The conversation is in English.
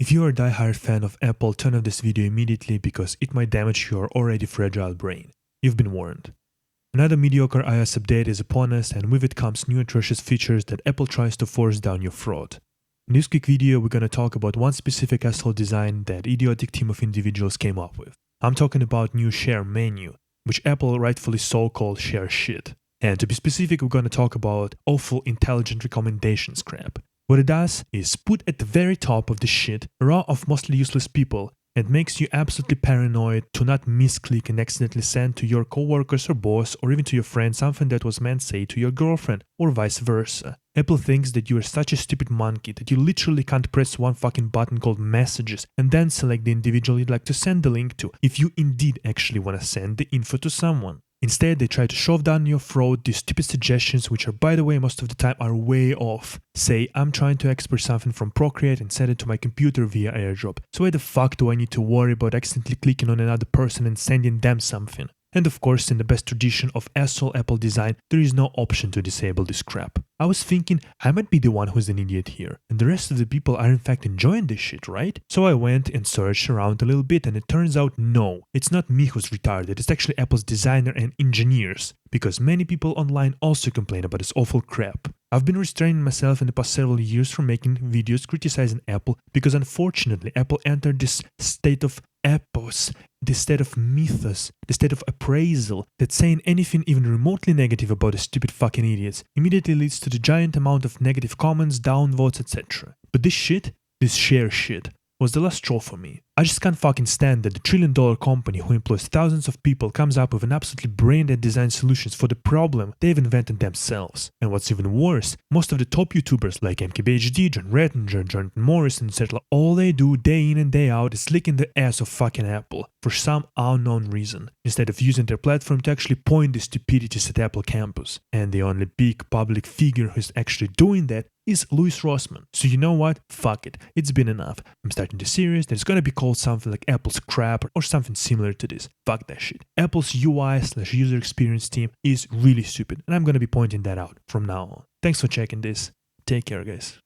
If you are a die-hard fan of Apple, turn off this video immediately because it might damage your already fragile brain. You've been warned. Another mediocre iOS update is upon us, and with it comes new atrocious features that Apple tries to force down your throat. In this quick video, we're gonna talk about one specific asshole design that idiotic team of individuals came up with. I'm talking about new share menu, which Apple rightfully so called share shit. And to be specific, we're gonna talk about awful intelligent recommendations crap. What it does is put at the very top of the shit a row of mostly useless people and makes you absolutely paranoid to not misclick and accidentally send to your coworkers or boss or even to your friend something that was meant say to your girlfriend or vice versa. Apple thinks that you are such a stupid monkey that you literally can't press one fucking button called messages and then select the individual you'd like to send the link to if you indeed actually want to send the info to someone. Instead, they try to shove down your throat these stupid suggestions, which are, by the way, most of the time are way off. Say, I'm trying to export something from Procreate and send it to my computer via AirDrop. So why the fuck do I need to worry about accidentally clicking on another person and sending them something? And of course, in the best tradition of asshole Apple design, there is no option to disable this crap. I was thinking, I might be the one who's an idiot here, and the rest of the people are in fact enjoying this shit, right? So I went and searched around a little bit, and it turns out no, it's not me who's retarded, it's actually Apple's designer and engineers, because many people online also complain about this awful crap. I've been restraining myself in the past several years from making videos criticizing Apple because unfortunately Apple entered this state of epos, this state of mythos, the state of appraisal, that saying anything even remotely negative about the stupid fucking idiots immediately leads to the giant amount of negative comments, downvotes, etc. But this shit, this share shit, was the last straw for me. I just can't fucking stand that the trillion-dollar company who employs thousands of people comes up with an absolutely brain-dead design solutions for the problem they've invented themselves. And what's even worse, most of the top YouTubers like MKBHD, John Rattinger, Jonathan Morrison, etc., all they do day in and day out is licking the ass of fucking Apple for some unknown reason, instead of using their platform to actually point the stupidities at Apple campus. And the only big public figure who's actually doing that is Louis Rossmann. So you know what? Fuck it. It's been enough. I'm starting the series that is gonna be called something like Apple's crap or something similar to this. Fuck that shit. Apple's UI/user experience team is really stupid, and I'm gonna be pointing that out from now on. Thanks for checking this. Take care, guys.